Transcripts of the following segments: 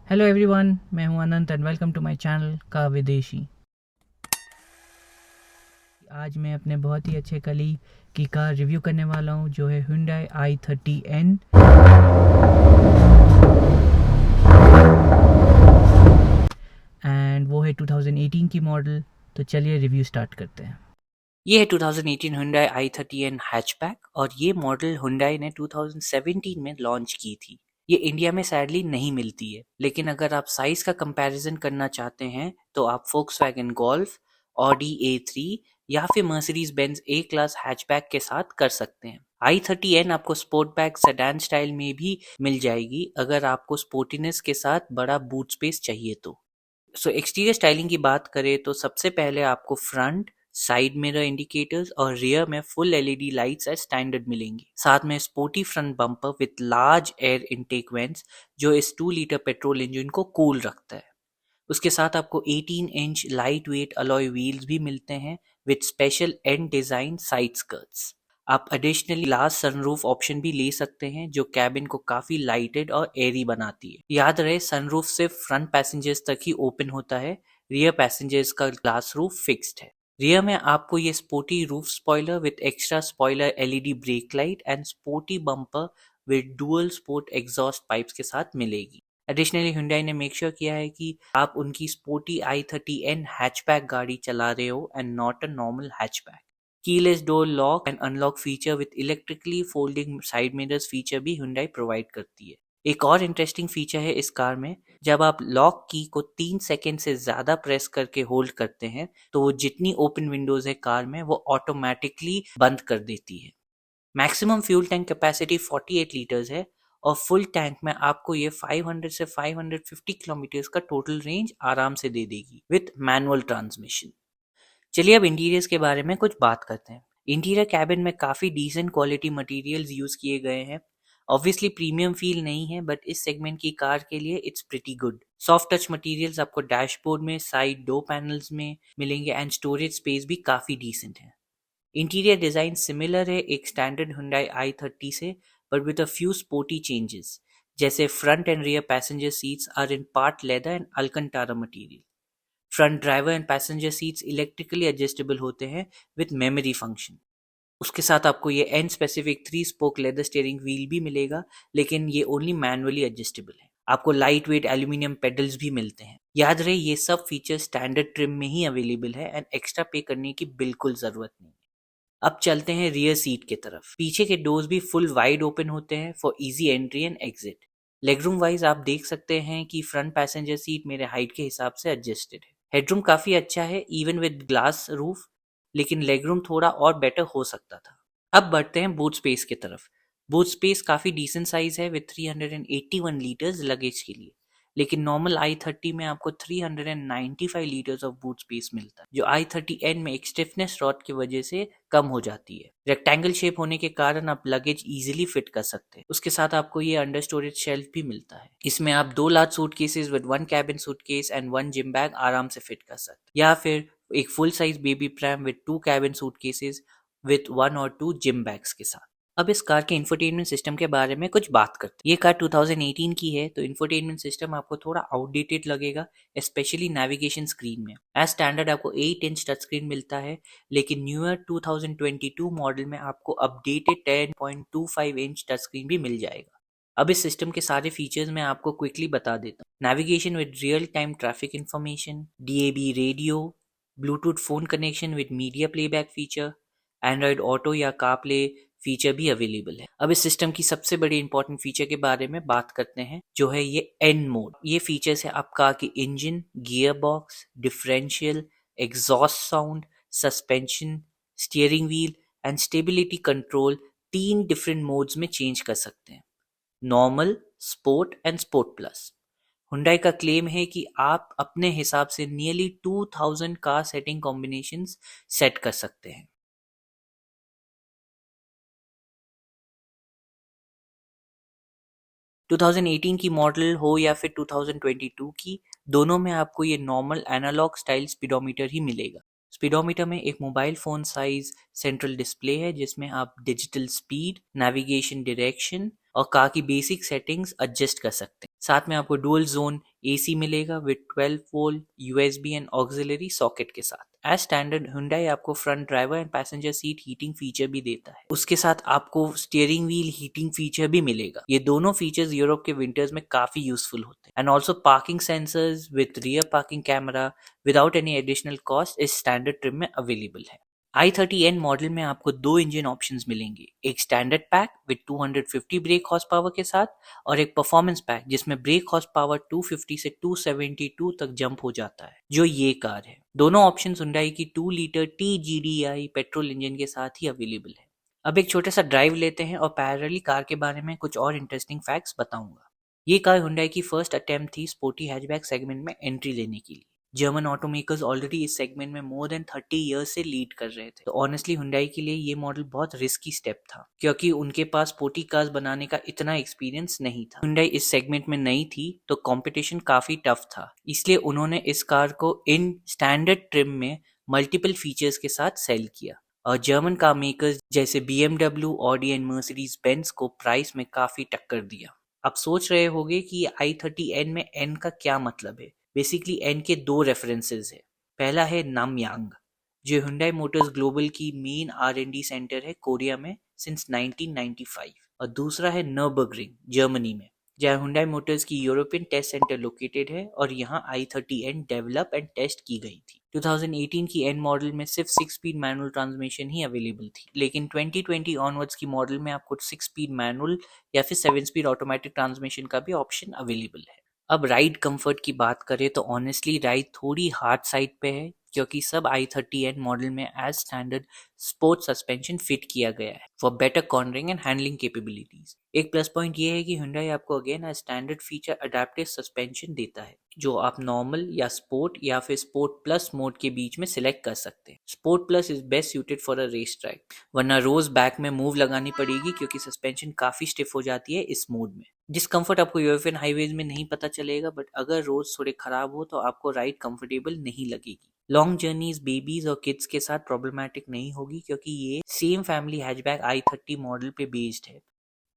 Hello everyone, मैं हूं Anant and welcome to my channel का विदेशी। आज मैं अपने बहुत ही अच्छे कलीग की कार रिव्यू करने वाला हूं जो है Hyundai i30N एंड वो है 2018 की मॉडल। तो चलिए रिव्यू स्टार्ट करते हैं। ये है 2018 Hyundai i30N हैचबैक और ये मॉडल Hyundai ने 2017 में लॉन्च की थी। ये इंडिया में सैडली नहीं मिलती है, लेकिन अगर आप साइज का कंपैरिजन करना चाहते हैं तो आप Volkswagen Golf, Audi A3 या फिर Mercedes Benz A class hatchback के साथ कर सकते हैं। i30N आपको स्पोर्टबैक सेडान स्टाइल में भी मिल जाएगी अगर आपको स्पोर्टीनेस के साथ बड़ा बूट स्पेस चाहिए तो। एक्सटीरियर स्टाइलिंग की बात करें तो सबसे पहले आपको फ्रंट, साइड मिरर इंडिकेटर्स और रियर में full LED lights as standard मिलेंगी। साथ में sporty front bumper with large air intake vents जो इस 2 लीटर पेट्रोल इंजन को कूल रखता है। उसके साथ आपको 18 inch light weight alloy wheels भी मिलते हैं with special and design side skirts. आप एडिशनली ग्लास सनरूफ ऑप्शन भी ले सकते हैं जो कैबिन को काफी लाइटेड और एयरी बनाती है। याद रहे, सनरूफ सिर्फ फ्रंट पैसेंजर्स तक ही ओपन होता है, रियर पैसेंजर्स का ग्लास रूफ फिक्स्ड है। रियर में आपको ये sporty roof spoiler with extra spoiler LED brake light and sporty bumper with dual sport exhaust pipes के साथ मिलेगी। एडिशनली Hyundai ने मेक श्योर किया है कि आप उनकी स्पोर्टी i30N हैचबैक गाड़ी चला रहे हो and not a normal hatchback. Keyless door lock and unlock feature with electrically folding side mirrors feature भी Hyundai प्रोवाइड करती है। एक और इंटरेस्टिंग फीचर है इस कार में, जब आप लॉक की को 3 सेकेंड से ज्यादा प्रेस करके होल्ड करते हैं तो वो जितनी ओपन विंडोज है कार में वो ऑटोमेटिकली बंद कर देती है। Maximum fuel tank capacity 48 litres है और फुल टैंक में आपको ये 500 से 550 किलोमीटर का टोटल रेंज आराम से दे देगी विथ मैनुअल ट्रांसमिशन। चलिए अब इंटीरियर्स के बारे में कुछ बात करते हैं। इंटीरियर कैबिन में काफी डिसेंट क्वालिटी मटेरियल्स यूज किए गए हैं। ऑब्वियसली प्रीमियम फील नहीं है बट इस सेगमेंट की कार के लिए it's pretty good. Soft touch materials आपको डैशबोर्ड में, साइड डोर पैनल्स में मिलेंगे एंड स्टोरेज स्पेस भी काफी डिसेंट है। इंटीरियर डिजाइन सिमिलर है एक स्टैंडर्ड Hyundai i30 से, but with a few sporty changes, जैसे front and rear passenger seats are in part leather and Alcantara material. Front driver and passenger seats electrically adjustable होते हैं with memory function. उसके साथ आपको ये and specific 3 spoke leather steering wheel भी मिलेगा, लेकिन ये ओनली मैनुअली एडजस्टेबल है। आपको लाइट वेट एल्यूमिनियम पेडल्स भी मिलते हैं। याद रहे, ये सब फीचर स्टैंडर्ड ट्रिम में ही अवेलेबल है एंड एक्स्ट्रा पे करने की बिल्कुल जरूरत नहीं। अब चलते हैं रियर सीट की तरफ। पीछे के डोर्स भी फुल वाइड ओपन होते हैं for easy entry and exit. Legroom wise आप देख सकते हैं कि फ्रंट पैसेंजर सीट मेरे हाइट के हिसाब से एडजस्टेड है। हेडरूम काफी अच्छा है इवन विद ग्लास रूफ, लेकिन लेगरूम थोड़ा और बेटर हो सकता था। अब बढ़ते हैं बूट स्पेस की तरफ। बूट स्पेस काफी डिसेंट साइज है विद 381 लीटर्स लगेज के लिए, लेकिन नॉर्मल i30 में आपको 395 लीटर्स ऑफ बूट स्पेस मिलता है, जो i30N में एक स्टिफनेस रॉड की वजह से कम हो जाती है। रेक्टेंगल शेप होने के कारण आप लगेज इजीली फिट कर सकते हैं। उसके साथ आपको ये अंडर स्टोरेज शेल्फ भी मिलता है। इसमें आप 2 large suitcases with 1 cabin suitcase and 1 gym bag आराम से फिट कर सकते हैं, या फिर एक full size baby pram with 2 cabin suitcases with 1 और 2 जिम बैग्स के साथ। अब इस कार के इंफोटेनमेंट सिस्टम के बारे में कुछ बात करते हैं। ये कार 2018 की है तो इंफोटेनमेंट सिस्टम आपको थोड़ा आउटडेटेड लगेगा, स्पेशली नेविगेशन स्क्रीन में। एज स्टैंडर्ड आपको 8 इंच टच स्क्रीन मिलता है, लेकिन न्यूअर 2022 मॉडल में आपको अपडेटेड 10.25 इंच टच स्क्रीन भी मिल जाएगा। अब इस सिस्टम के सारे फीचर्स मैं आपको क्विकली बता देता हूँ। Navigation with real time traffic information, DAB radio, Bluetooth phone connection with media playback feature, Android auto या कारप्ले फीचर भी अवेलेबल है। अब इस सिस्टम की सबसे बड़ी इंपॉर्टेंट फीचर के बारे में बात करते हैं, जो है ये एन मोड। ये फीचर्स है आपका कि engine, gear box, differential, exhaust sound, suspension, steering wheel and stability control 3 different modes में चेंज कर सकते हैं, normal, sport and sport plus. Hyundai का क्लेम है कि आप अपने हिसाब से nearly 2000 car setting combinations set कर सकते हैं। टू 2018 की मॉडल हो या फिर 2022 की, दोनों में आपको ये नॉर्मल एनालॉग स्टाइल स्पीडोमीटर ही मिलेगा। स्पीडोमीटर में एक mobile phone size central display है जिसमें आप डिजिटल स्पीड, नेविगेशन, डायरेक्शन और कार की बेसिक सेटिंग्स एडजस्ट कर सकते हैं। साथ में आपको डुअल जोन एसी मिलेगा with 12 volt USB and auxiliary socket के साथ। एज स्टैंडर्ड Hyundai आपको front driver and passenger seat heating feature भी देता है। उसके साथ आपको स्टीयरिंग व्हील हीटिंग फीचर भी मिलेगा। ये दोनों फीचर्स यूरोप के विंटर्स में काफी यूजफुल होते हैं। And also parking sensors with rear parking camera without any additional cost इस स्टैंडर्ड ट्रिम में अवेलेबल है। i30N मॉडल में आपको दो इंजन ऑप्शंस मिलेंगे, एक standard pack with 250 break horse power के साथ और एक परफॉर्मेंस पैक जिसमें ब्रेक हॉर्स पावर 250 से 272 तक जंप हो जाता है, जो ये कार है। दोनों ऑप्शंस Hyundai की 2 लीटर TGDI पेट्रोल इंजन के साथ ही अवेलेबल है। अब एक छोटा सा ड्राइव लेते हैं और पैरेलली कार के बारे में कुछ और इंटरेस्टिंग फैक्ट्स बताऊंगा। ये कार Hyundai की फर्स्ट अटेम्प्ट थी स्पोर्टी हैचबैक सेगमेंट में एंट्री लेने के लिए। जर्मन ऑटोमेकर्स ऑलरेडी इस सेगमेंट में मोर देन 30 ईयर्स से लीड कर रहे थे, तो ऑनेस्टली Hyundai के लिए ये मॉडल बहुत रिस्की स्टेप था क्योंकि उनके पास स्पोर्टी कार्स बनाने का इतना एक्सपीरियंस नहीं था। Hyundai इस सेगमेंट में नई थी तो कंपटीशन काफी टफ था, इसलिए उन्होंने इस कार को इन स्टैंडर्ड ट्रिम में मल्टीपल फीचर्स के साथ सेल किया और जर्मन कार मेकर्स जैसे BMW, Audi and Mercedes Benz को प्राइस में काफी टक्कर दिया। आप सोच रहे होंगे कि i30N में N का क्या मतलब है। बेसिकली N के दो रेफरेंसेस है। पहला है नामयांग, जो Hyundai मोटर्स ग्लोबल की मेन R&D सेंटर है कोरिया में सिंस 1995, और दूसरा है नर्बर्गरिंग जर्मनी में, जहाँ Hyundai मोटर्स की यूरोपियन टेस्ट सेंटर लोकेटेड है और यहाँ i30N डेवलप एंड टेस्ट की गई थी। 2018 की N मॉडल में सिर्फ 6 स्पीड मैनुअल ट्रांसमिशन ही अवेलेबल थी, लेकिन 2020 ऑनवर्ड्स की मॉडल में आपको 6 स्पीड मैनुअल या फिर 7 स्पीड ऑटोमेटिक ट्रांसमिशन का भी ऑप्शन अवेलेबल है। अब राइड कंफर्ट की बात करें तो ऑनेस्टली राइड थोड़ी हार्ड साइड पे है क्योंकि सब i30N मॉडल में as standard sport suspension fit किया गया है for better cornering and handling capabilities. एक प्लस पॉइंट ये है कि Hyundai आपको again as standard feature adaptive suspension देता है, जो आप नॉर्मल या स्पोर्ट या फिर स्पोर्ट प्लस मोड के बीच में सिलेक्ट कर सकते हैं। Sport plus is best suited for a race track, वरना रोज बैक में मूव लगानी पड़ेगी क्योंकि सस्पेंशन काफी स्टिफ हो जाती है इस मोड में। डिस्कम्फर्ट आपको यूरोपियन हाईवेज में नहीं पता चलेगा, बट अगर रोड थोड़े खराब हो तो आपको राइड कंफर्टेबल नहीं लगेगी। लॉन्ग जर्नीज बेबीज और किड्स के साथ प्रॉब्लमैटिक नहीं होगी क्योंकि ये same family hatchback i30 model पे बेस्ड है,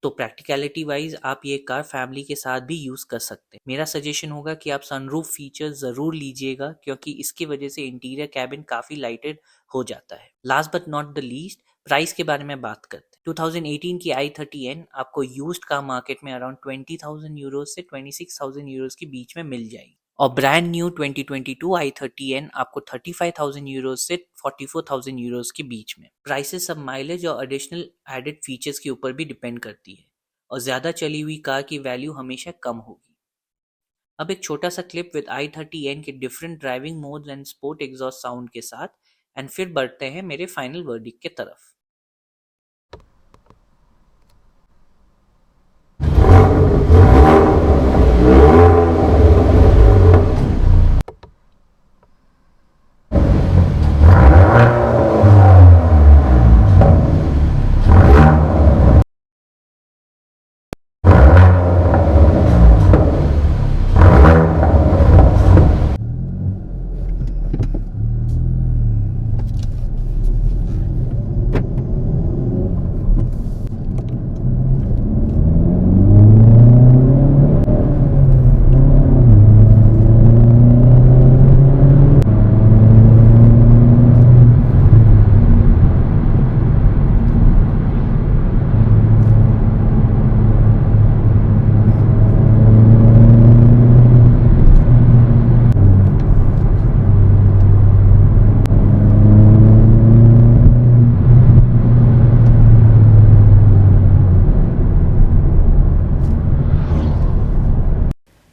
तो प्रैक्टिकलिटी वाइज आप ये कार फैमिली के साथ भी यूज कर सकते हैं। मेरा सजेशन होगा कि आप सनरूफ फीचर जरूर लीजिएगा क्योंकि इसकी वजह से इंटीरियर कैबिन काफी लाइटेड हो जाता है। Last but not the least, price के बारे में बात करते हैं। 2018 की i30N आपको यूज्ड कार मार्केट में अराउंड 20,000 यूरो से 26,000 यूरो के बीच में मिल जाएगी, और ब्रांड न्यू 2022 i30N आपको 35,000 यूरो से 44,000 यूरो के बीच में। प्राइसेस सब माइलेज और एडिशनल एडेड फीचर्स के ऊपर भी डिपेंड करती है, और ज्यादा चली हुई कार की वैल्यू हमेशा कम होगी। अब एक छोटा सा क्लिप विद i30N के different driving modes and sport exhaust sound के साथ, एंड फिर बढ़ते हैं मेरे फाइनल वर्डिक्ट के तरफ।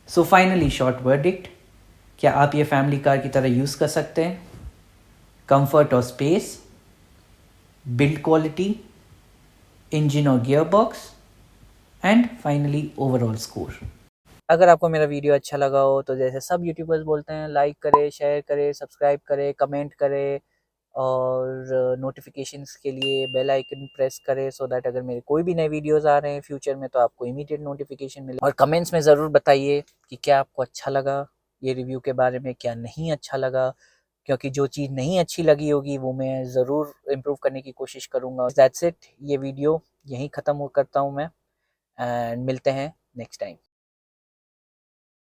सो फाइनली शॉर्ट वर्डिक्ट, क्या आप ये फैमिली कार की तरह यूज़ कर सकते हैं? कंफर्ट और स्पेस, बिल्ड क्वालिटी, इंजन और gear box, and finally overall score. अगर आपको मेरा वीडियो अच्छा लगा हो तो जैसे सब यूट्यूबर्स बोलते हैं, लाइक करें, शेयर करें, सब्सक्राइब करें, कमेंट करें और नोटिफिकेशंस के लिए बेल आइकन प्रेस करें सो दैट अगर मेरे कोई भी नए वीडियोस आ रहे हैं फ्यूचर में तो आपको इमीडिएट नोटिफिकेशन मिले। और कमेंट्स में ज़रूर बताइए कि क्या आपको अच्छा लगा ये रिव्यू के बारे में, क्या नहीं अच्छा लगा, क्योंकि जो चीज़ नहीं अच्छी लगी होगी वो मैं ज़रूर इम्प्रूव करने की कोशिश करूँगा। दैट्स इट, ये वीडियो यहीं ख़त्म करता हूँ मैं, एंड मिलते हैं नेक्स्ट टाइम।